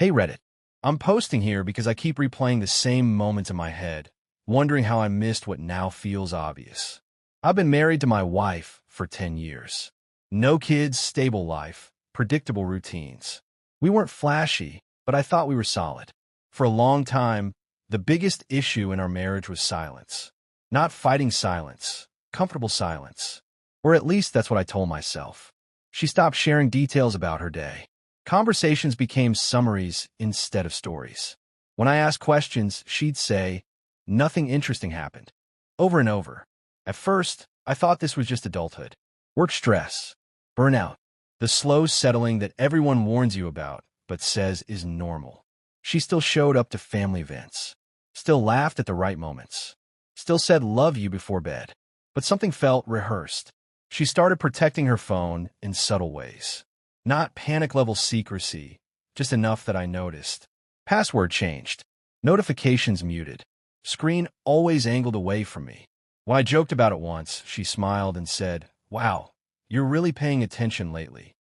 Hey Reddit, I'm posting here because I keep replaying the same moments in my head, wondering how I missed what now feels obvious. I've been married to my wife for 10 years. No kids, stable life, predictable routines. We weren't flashy, but I thought we were solid. For a long time, the biggest issue in our marriage was silence. Not fighting silence, comfortable silence. Or at least that's what I told myself. She stopped sharing details about her day. Conversations became summaries instead of stories. When I asked questions, she'd say, "Nothing interesting happened," over and over. At first, I thought this was just adulthood. Work stress, burnout, the slow settling that everyone warns you about, but says is normal. She still showed up to family events, still laughed at the right moments, still said love you before bed. But something felt rehearsed. She started protecting her phone in subtle ways. Not panic-level secrecy, just enough that I noticed. Password changed. Notifications muted. Screen always angled away from me. When I joked about it once, she smiled and said, "Wow, you're really paying attention lately."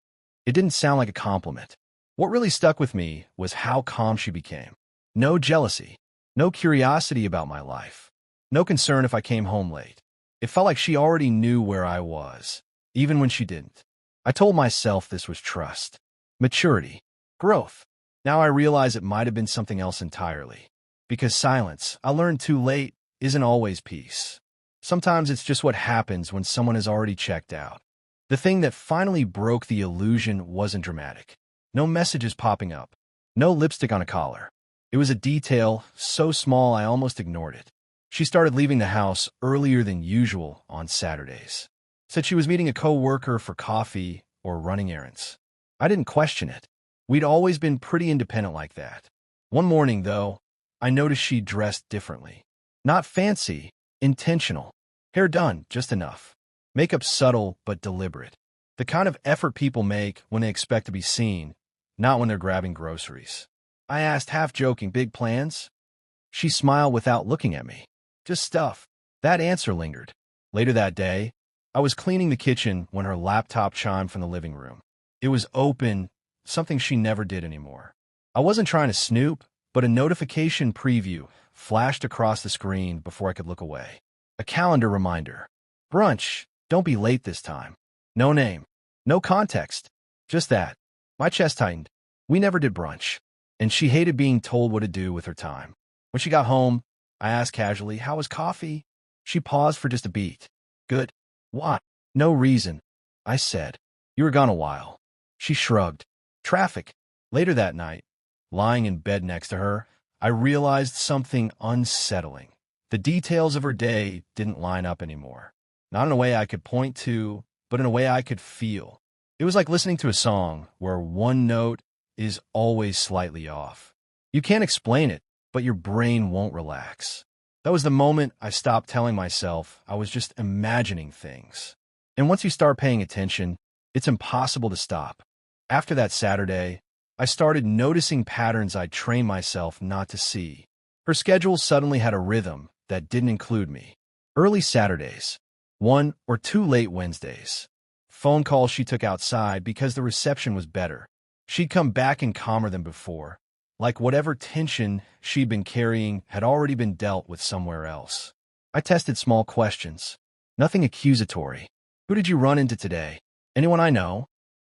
It didn't sound like a compliment. What really stuck with me was how calm she became. No jealousy. No curiosity about my life. No concern if I came home late. It felt like she already knew where I was, even when she didn't. I told myself this was trust, maturity, growth. Now I realize it might have been something else entirely. Because silence, I learned too late, isn't always peace. Sometimes it's just what happens when someone has already checked out. The thing that finally broke the illusion wasn't dramatic. No messages popping up. No lipstick on a collar. It was a detail so small I almost ignored it. She started leaving the house earlier than usual on Saturdays. Said she was meeting a co-worker for coffee or running errands. I didn't question it. We'd always been pretty independent like that. One morning, though, I noticed she dressed differently. Not fancy, intentional. Hair done, just enough. Makeup subtle but deliberate. The kind of effort people make when they expect to be seen, not when they're grabbing groceries. I asked, half joking, "Big plans?" She smiled without looking at me. "Just stuff." That answer lingered. Later that day, I was cleaning the kitchen when her laptop chimed from the living room. It was open, something she never did anymore. I wasn't trying to snoop, but a notification preview flashed across the screen before I could look away. A calendar reminder. Brunch, don't be late this time. No name, no context, just that. My chest tightened. We never did brunch, and she hated being told what to do with her time. When she got home, I asked casually, "How was coffee?" She paused for just a beat. "Good." "What?" "No reason," I said. "You were gone a while." She shrugged. "Traffic." Later that night, lying in bed next to her, I realized something unsettling. The details of her day didn't line up anymore. Not in a way I could point to, but in a way I could feel. It was like listening to a song where one note is always slightly off. You can't explain it, but your brain won't relax. That was the moment I stopped telling myself I was just imagining things. And once you start paying attention, it's impossible to stop. After that Saturday, I started noticing patterns I'd trained myself not to see. Her schedule suddenly had a rhythm that didn't include me. Early Saturdays, 1 or 2 late Wednesdays. Phone calls she took outside because the reception was better. She'd come back in calmer than before, like whatever tension she'd been carrying had already been dealt with somewhere else. I tested small questions. Nothing accusatory. "Who did you run into today?" "Anyone I know?"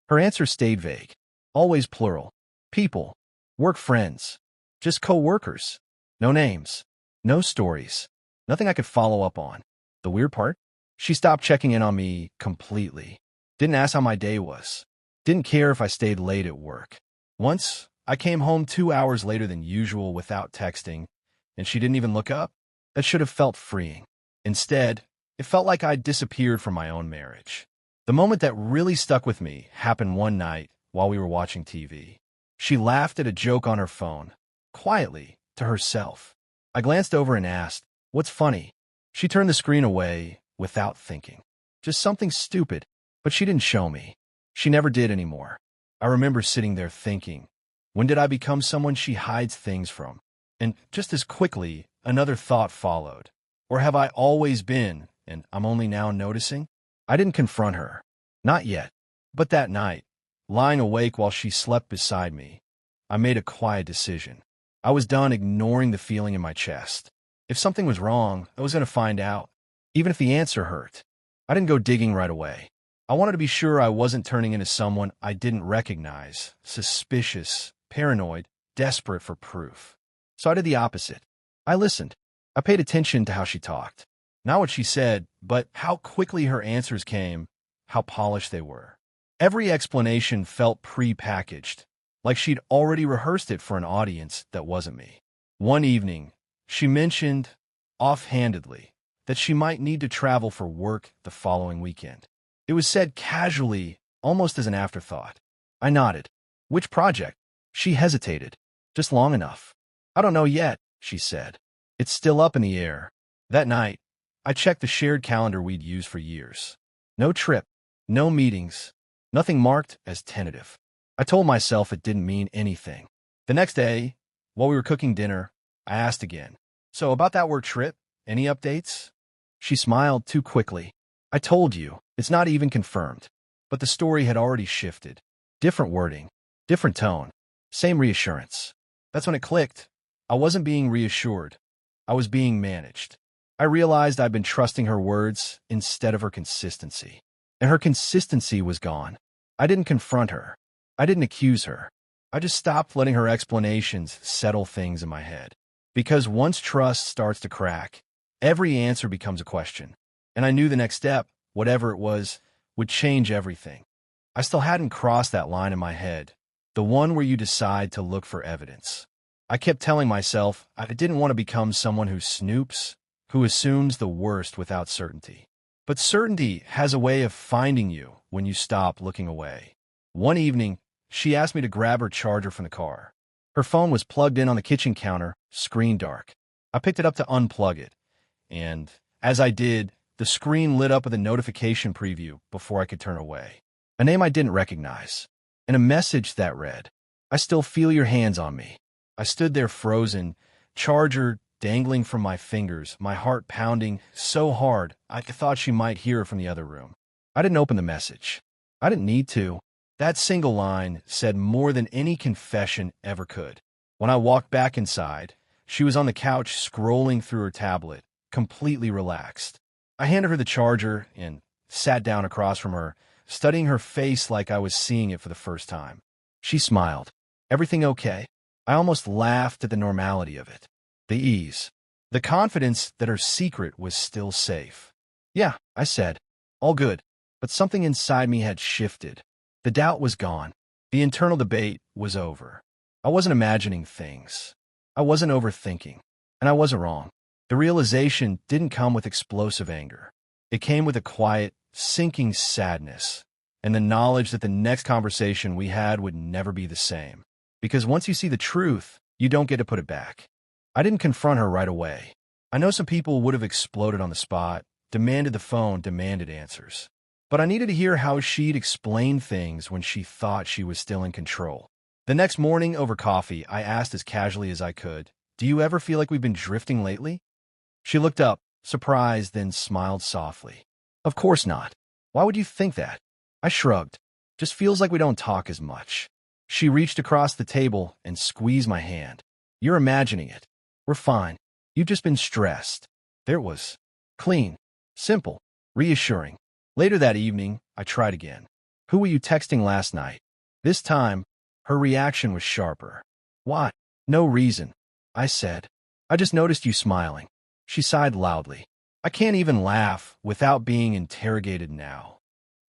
Her answer stayed vague. Always plural. "People. Work friends. Just co-workers." No names. No stories. Nothing I could follow up on. The weird part? She stopped checking in on me completely. Didn't ask how my day was. Didn't care if I stayed late at work. Once, I came home 2 hours later than usual without texting, and she didn't even look up. That should have felt freeing. Instead, it felt like I'd disappeared from my own marriage. The moment that really stuck with me happened one night while we were watching TV. She laughed at a joke on her phone, quietly, to herself. I glanced over and asked, "What's funny?" She turned the screen away without thinking. Just something stupid, but she didn't show me. She never did anymore. I remember sitting there thinking, when did I become someone she hides things from? And just as quickly, another thought followed. Or have I always been, and I'm only now noticing? I didn't confront her. Not yet. But that night, lying awake while she slept beside me, I made a quiet decision. I was done ignoring the feeling in my chest. If something was wrong, I was going to find out, even if the answer hurt. I didn't go digging right away. I wanted to be sure I wasn't turning into someone I didn't recognize, suspicious, paranoid, desperate for proof. So I did the opposite. I listened. I paid attention to how she talked. Not what she said, but how quickly her answers came, how polished they were. Every explanation felt pre-packaged, like she'd already rehearsed it for an audience that wasn't me. One evening, she mentioned, offhandedly, that she might need to travel for work the following weekend. It was said casually, almost as an afterthought. I nodded. Which project? She hesitated. Just long enough. I don't know yet, she said. It's still up in the air. That night, I checked the shared calendar we'd used for years. No trip, no meetings, nothing marked as tentative. I told myself it didn't mean anything. The next day, while we were cooking dinner, I asked again, "So about that work trip, any updates?" She smiled too quickly. "I told you, it's not even confirmed." But the story had already shifted. Different wording, different tone, same reassurance. That's when it clicked. I wasn't being reassured. I was being managed. I realized I'd been trusting her words instead of her consistency. And her consistency was gone. I didn't confront her. I didn't accuse her. I just stopped letting her explanations settle things in my head. Because once trust starts to crack, every answer becomes a question. And I knew the next step, whatever it was, would change everything. I still hadn't crossed that line in my head, the one where you decide to look for evidence. I kept telling myself I didn't want to become someone who snoops, who assumes the worst without certainty. But certainty has a way of finding you when you stop looking away. One evening, she asked me to grab her charger from the car. Her phone was plugged in on the kitchen counter, screen dark. I picked it up to unplug it, and as I did, the screen lit up with a notification preview before I could turn away. A name I didn't recognize, and a message that read, "I still feel your hands on me." I stood there frozen, charger dangling from my fingers, my heart pounding so hard I thought she might hear it from the other room. I didn't open the message. I didn't need to. That single line said more than any confession ever could. When I walked back inside, she was on the couch scrolling through her tablet, completely relaxed. I handed her the charger and sat down across from her, studying her face like I was seeing it for the first time. She smiled. "Everything okay?" I almost laughed at the normality of it. The ease. The confidence that her secret was still safe. "Yeah," I said. "All good." But something inside me had shifted. The doubt was gone. The internal debate was over. I wasn't imagining things. I wasn't overthinking. And I wasn't wrong. The realization didn't come with explosive anger. It came with a quiet, sinking sadness, and the knowledge that the next conversation we had would never be the same. Because once you see the truth, you don't get to put it back. I didn't confront her right away. I know some people would have exploded on the spot, demanded the phone, demanded answers. But I needed to hear how she'd explain things when she thought she was still in control. The next morning over coffee, I asked as casually as I could, "Do you ever feel like we've been drifting lately?" She looked up, surprised, then smiled softly. "Of course not. Why would you think that?" I shrugged. "Just feels like we don't talk as much." She reached across the table and squeezed my hand. "You're imagining it. We're fine. You've just been stressed." There it was. Clean. Simple. Reassuring. Later that evening, I tried again. "Who were you texting last night?" This time, her reaction was sharper. "Why?" "No reason," I said. "I just noticed you smiling." She sighed loudly. "I can't even laugh without being interrogated now."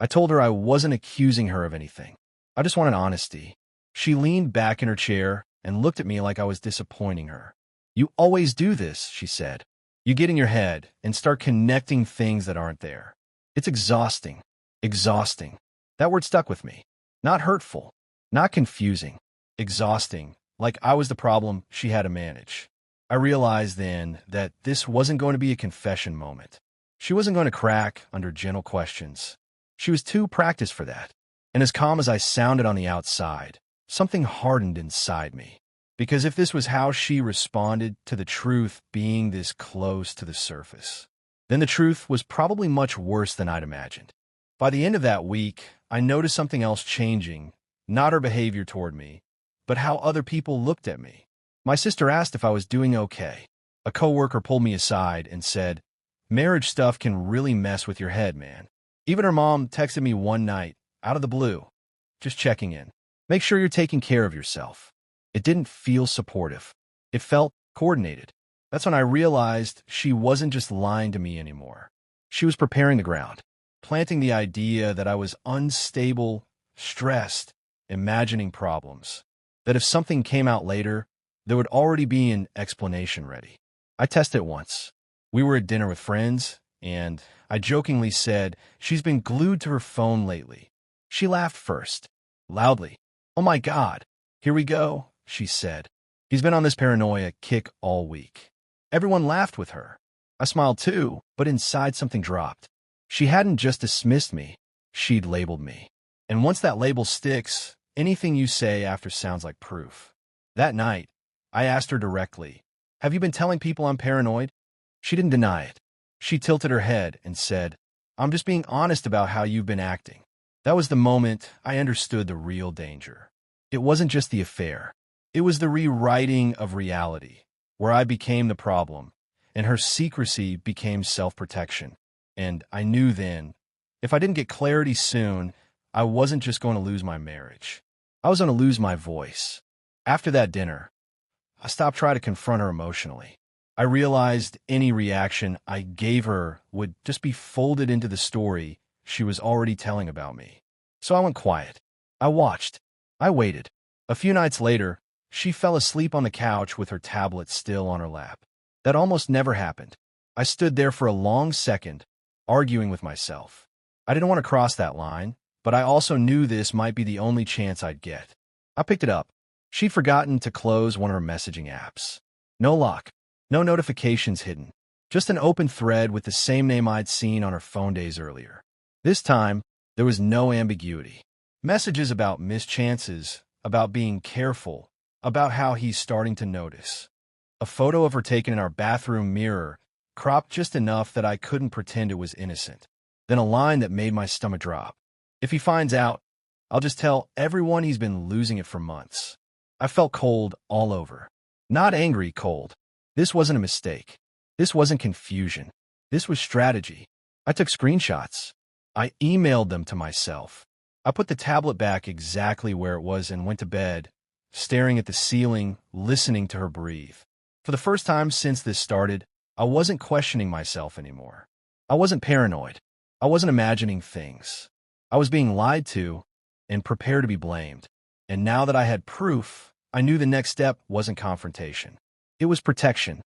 I told her I wasn't accusing her of anything. I just wanted honesty. She leaned back in her chair and looked at me like I was disappointing her. "You always do this," she said. "You get in your head and start connecting things that aren't there. It's exhausting. Exhausting." That word stuck with me. Not hurtful. Not confusing. Exhausting, like I was the problem she had to manage. I realized then that this wasn't going to be a confession moment. She wasn't going to crack under gentle questions. She was too practiced for that. And as calm as I sounded on the outside, something hardened inside me. Because if this was how she responded to the truth being this close to the surface, then the truth was probably much worse than I'd imagined. By the end of that week, I noticed something else changing, not her behavior toward me, but how other people looked at me. My sister asked if I was doing okay. A coworker pulled me aside and said, "Marriage stuff can really mess with your head, man." Even her mom texted me one night, out of the blue, just checking in. Make sure you're taking care of yourself. It didn't feel supportive. It felt coordinated. That's when I realized she wasn't just lying to me anymore. She was preparing the ground, planting the idea that I was unstable, stressed, imagining problems, that if something came out later, there would already be an explanation ready. I tested it once. We were at dinner with friends, and I jokingly said, "She's been glued to her phone lately." She laughed first, loudly. "Oh my God, here we go," she said. "He's been on this paranoia kick all week." Everyone laughed with her. I smiled too, but inside something dropped. She hadn't just dismissed me, she'd labeled me. And once that label sticks, anything you say after sounds like proof. That night, I asked her directly, "Have you been telling people I'm paranoid?" She didn't deny it. She tilted her head and said, "I'm just being honest about how you've been acting." That was the moment I understood the real danger. It wasn't just the affair. It was the rewriting of reality, where I became the problem, and her secrecy became self-protection. And I knew then, if I didn't get clarity soon, I wasn't just going to lose my marriage. I was going to lose my voice. After that dinner, I stopped trying to confront her emotionally. I realized any reaction I gave her would just be folded into the story she was already telling about me. So I went quiet. I watched. I waited. A few nights later, she fell asleep on the couch with her tablet still on her lap. That almost never happened. I stood there for a long second, arguing with myself. I didn't want to cross that line, but I also knew this might be the only chance I'd get. I picked it up. She'd forgotten to close one of her messaging apps. No lock. No notifications hidden. Just an open thread with the same name I'd seen on her phone days earlier. This time, there was no ambiguity. Messages about missed chances, about being careful, about how he's starting to notice. A photo of her taken in our bathroom mirror, cropped just enough that I couldn't pretend it was innocent. Then a line that made my stomach drop. "If he finds out, I'll just tell everyone he's been losing it for months." I felt cold all over. Not angry cold. This wasn't a mistake. This wasn't confusion. This was strategy. I took screenshots. I emailed them to myself. I put the tablet back exactly where it was and went to bed, staring at the ceiling, listening to her breathe. For the first time since this started, I wasn't questioning myself anymore. I wasn't paranoid. I wasn't imagining things. I was being lied to and prepared to be blamed. And now that I had proof, I knew the next step wasn't confrontation. It was protection.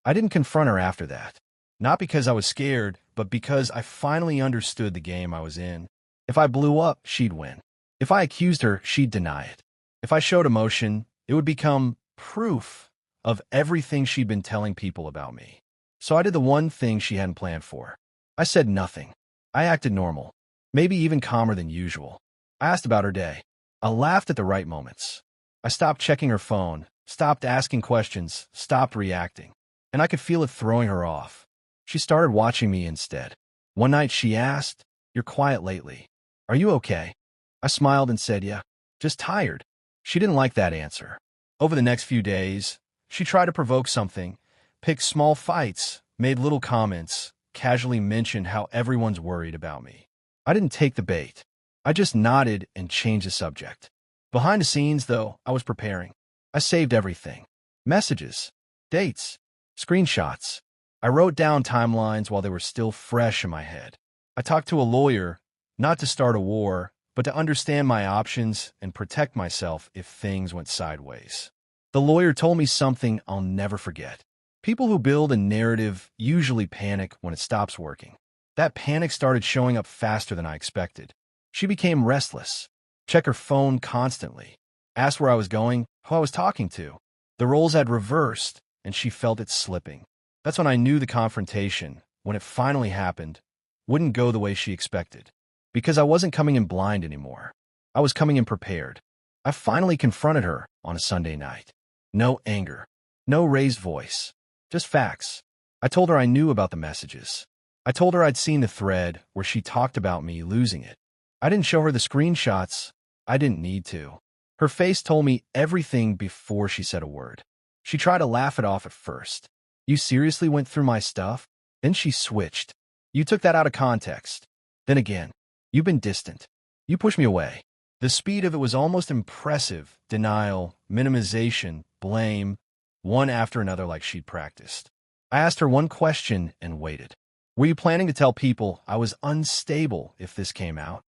I didn't confront her after that. Not because I was scared, but because I finally understood the game I was in. If I blew up, she'd win. If I accused her, she'd deny it. If I showed emotion, it would become proof of everything she'd been telling people about me. So I did the one thing she hadn't planned for. I said nothing. I acted normal, maybe even calmer than usual. I asked about her day. I laughed at the right moments. I stopped checking her phone, stopped asking questions, stopped reacting. And I could feel it throwing her off. She started watching me instead. One night she asked, "You're quiet lately. Are you okay?" I smiled and said, "Yeah, just tired." She didn't like that answer. Over the next few days, she tried to provoke something, picked small fights, made little comments, casually mentioned how everyone's worried about me. I didn't take the bait. I just nodded and changed the subject. Behind the scenes, though, I was preparing. I saved everything. Messages, dates, screenshots. I wrote down timelines while they were still fresh in my head. I talked to a lawyer, not to start a war, but to understand my options and protect myself if things went sideways. The lawyer told me something I'll never forget. People who build a narrative usually panic when it stops working. That panic started showing up faster than I expected. She became restless, checked her phone constantly, asked where I was going, who I was talking to. The roles had reversed, and she felt it slipping. That's when I knew the confrontation, when it finally happened, wouldn't go the way she expected. Because I wasn't coming in blind anymore. I was coming in prepared. I finally confronted her on a Sunday night. No anger, no raised voice, just facts. I told her I knew about the messages. I told her I'd seen the thread where she talked about me losing it. I didn't show her the screenshots. I didn't need to. Her face told me everything before she said a word. She tried to laugh it off at first. You seriously went through my stuff? Then she switched. You took that out of context. Then again, you've been distant. You pushed me away. The speed of it was almost impressive. Denial, minimization, blame, one after another like she'd practiced. I asked her one question and waited. Were you planning to tell people I was unstable if this came out?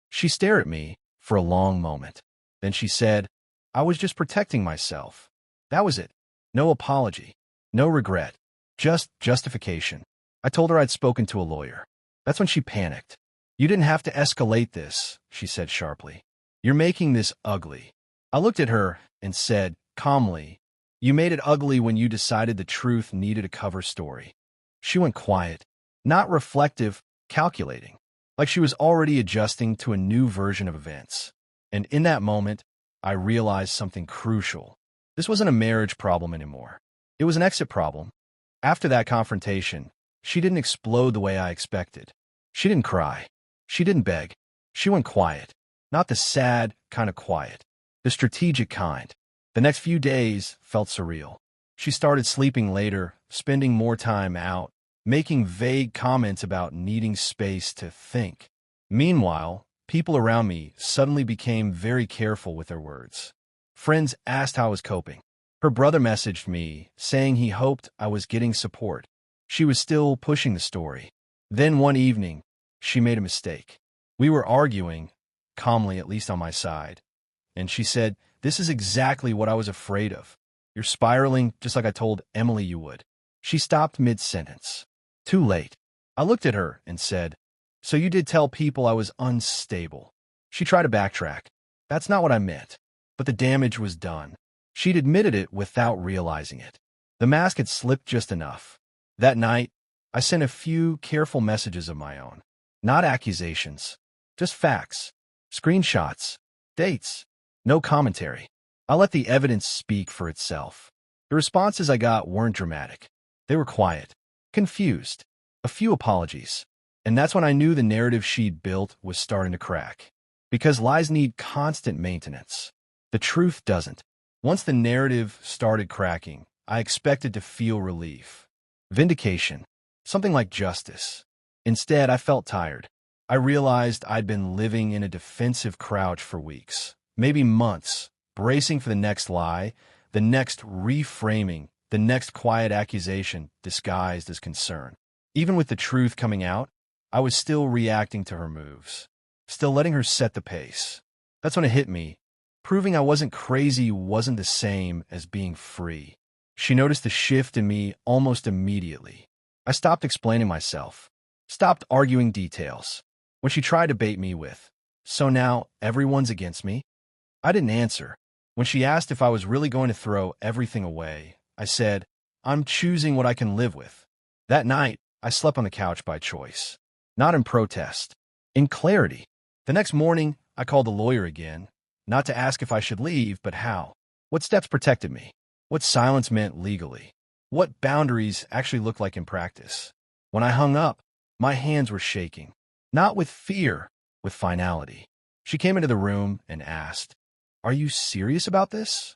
She stared at me for a long moment. Then she said, I was just protecting myself. That was it. No apology. No regret. Just justification. I told her I'd spoken to a lawyer. That's when she panicked. You didn't have to escalate this, she said sharply. You're making this ugly. I looked at her and said, calmly, you made it ugly when you decided the truth needed a cover story. She went quiet, not reflective, calculating, like she was already adjusting to a new version of events. And in that moment, I realized something crucial. This wasn't a marriage problem anymore. It was an exit problem. After that confrontation, she didn't explode the way I expected. She didn't cry. She didn't beg. She went quiet. Not the sad kind of quiet. The strategic kind. The next few days felt surreal. She started sleeping later, spending more time out, making vague comments about needing space to think. Meanwhile, people around me suddenly became very careful with their words. Friends asked how I was coping. Her brother messaged me, saying he hoped I was getting support. She was still pushing the story. Then one evening, she made a mistake. We were arguing, calmly at least on my side, and she said, this is exactly what I was afraid of. You're spiraling just like I told Emily you would. She stopped mid-sentence. Too late. I looked at her and said, so you did tell people I was unstable. She tried to backtrack. That's not what I meant. But the damage was done. She'd admitted it without realizing it. The mask had slipped just enough. That night, I sent a few careful messages of my own. Not accusations. Just facts. Screenshots. Dates. No commentary. I let the evidence speak for itself. The responses I got weren't dramatic. They were quiet. Confused. A few apologies. And that's when I knew the narrative she'd built was starting to crack. Because lies need constant maintenance. The truth doesn't. Once the narrative started cracking, I expected to feel relief. Vindication. Something like justice. Instead, I felt tired. I realized I'd been living in a defensive crouch for weeks, maybe months, bracing for the next lie, the next reframing, the next quiet accusation disguised as concern. Even with the truth coming out, I was still reacting to her moves, still letting her set the pace. That's when it hit me. Proving I wasn't crazy wasn't the same as being free. She noticed the shift in me almost immediately. I stopped explaining myself, stopped arguing details. When she tried to bait me with, so now everyone's against me? I didn't answer. When she asked if I was really going to throw everything away, I said, I'm choosing what I can live with. That night, I slept on the couch by choice. Not in protest. In clarity. The next morning, I called the lawyer again, not to ask if I should leave, but how. What steps protected me? What silence meant legally? What boundaries actually looked like in practice? When I hung up, my hands were shaking. Not with fear, with finality. She came into the room and asked, are you serious about this?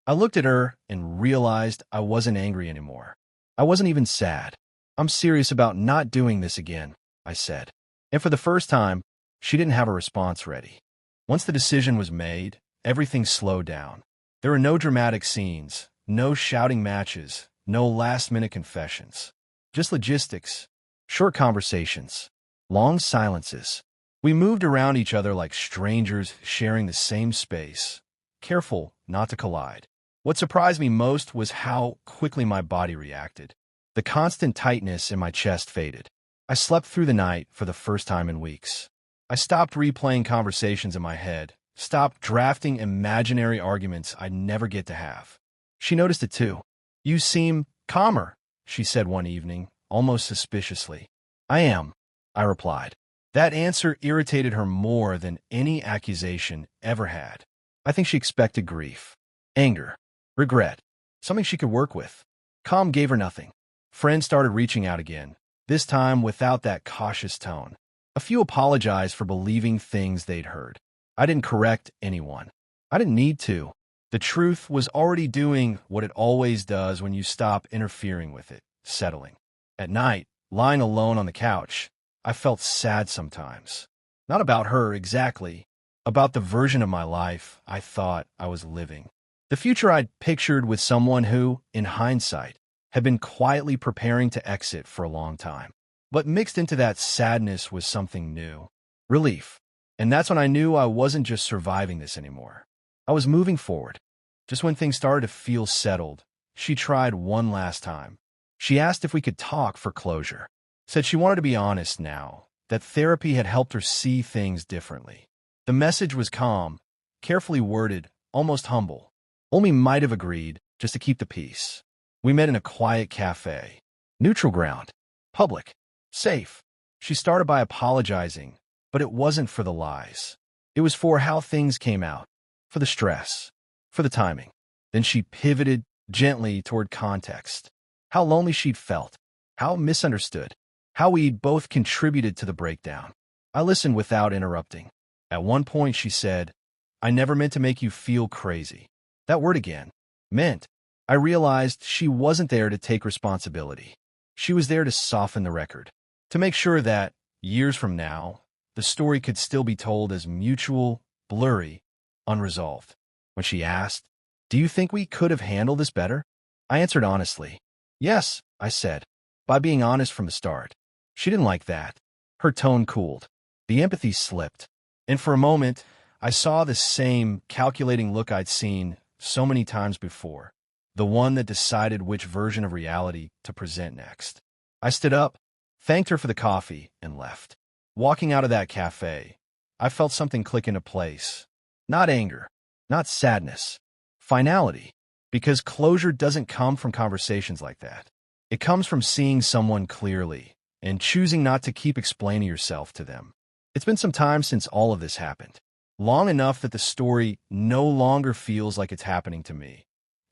I looked at her and realized I wasn't angry anymore. I wasn't even sad. I'm serious about not doing this again, I said. And for the first time, she didn't have a response ready. Once the decision was made, everything slowed down. There were no dramatic scenes, no shouting matches, no last-minute confessions. Just logistics, short conversations, long silences. We moved around each other like strangers sharing the same space, careful not to collide. What surprised me most was how quickly my body reacted. The constant tightness in my chest faded. I slept through the night for the first time in weeks. I stopped replaying conversations in my head, stopped drafting imaginary arguments I'd never get to have. She noticed it too. You seem calmer, she said one evening, almost suspiciously. I am, I replied. That answer irritated her more than any accusation ever had. I think she expected grief, anger, regret, something she could work with. Calm gave her nothing. Friends started reaching out again, this time without that cautious tone. A few apologized for believing things they'd heard. I didn't correct anyone. I didn't need to. The truth was already doing what it always does when you stop interfering with it, settling. At night, lying alone on the couch, I felt sad sometimes. Not about her exactly, about the version of my life I thought I was living. The future I'd pictured with someone who, in hindsight, had been quietly preparing to exit for a long time. But mixed into that sadness was something new. Relief. And that's when I knew I wasn't just surviving this anymore. I was moving forward. Just when things started to feel settled, she tried one last time. She asked if we could talk for closure. Said she wanted to be honest now, that therapy had helped her see things differently. The message was calm, carefully worded, almost humble. Omi might have agreed, just to keep the peace. We met in a quiet cafe. Neutral ground. Public. Safe. She started by apologizing, but it wasn't for the lies. It was for how things came out, for the stress, for the timing. Then she pivoted gently toward context. How lonely she'd felt, how misunderstood, how we'd both contributed to the breakdown. I listened without interrupting. At one point she said, "I never meant to make you feel crazy." That word again. Meant. I realized she wasn't there to take responsibility. She was there to soften the record, to make sure that, years from now, the story could still be told as mutual, blurry, unresolved. When she asked, "Do you think we could have handled this better?" I answered honestly. "Yes," I said, by being honest from the start. She didn't like that. Her tone cooled. The empathy slipped. And for a moment, I saw the same calculating look I'd seen so many times before, the one that decided which version of reality to present next. I stood up, thanked her for the coffee, and left. Walking out of that cafe, I felt something click into place. Not anger, not sadness, finality. Because closure doesn't come from conversations like that. It comes from seeing someone clearly and choosing not to keep explaining yourself to them. It's been some time since all of this happened. Long enough that the story no longer feels like it's happening to me.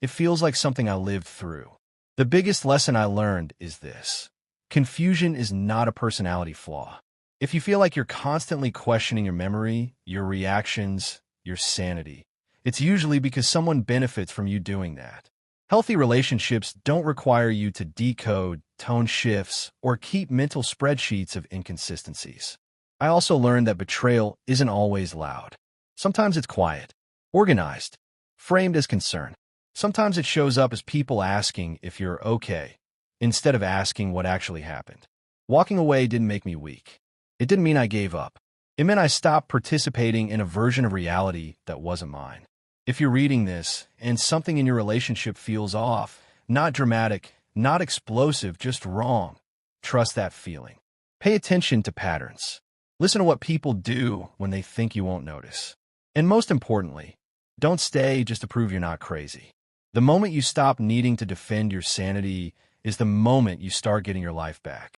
It feels like something I lived through. The biggest lesson I learned is this. Confusion is not a personality flaw. If you feel like you're constantly questioning your memory, your reactions, your sanity, it's usually because someone benefits from you doing that. Healthy relationships don't require you to decode tone shifts or keep mental spreadsheets of inconsistencies. I also learned that betrayal isn't always loud. Sometimes it's quiet, organized, framed as concern. Sometimes it shows up as people asking if you're okay, instead of asking what actually happened. Walking away didn't make me weak. It didn't mean I gave up. It meant I stopped participating in a version of reality that wasn't mine. If you're reading this and something in your relationship feels off, not dramatic, not explosive, just wrong, trust that feeling. Pay attention to patterns. Listen to what people do when they think you won't notice. And most importantly, don't stay just to prove you're not crazy. The moment you stop needing to defend your sanity is the moment you start getting your life back.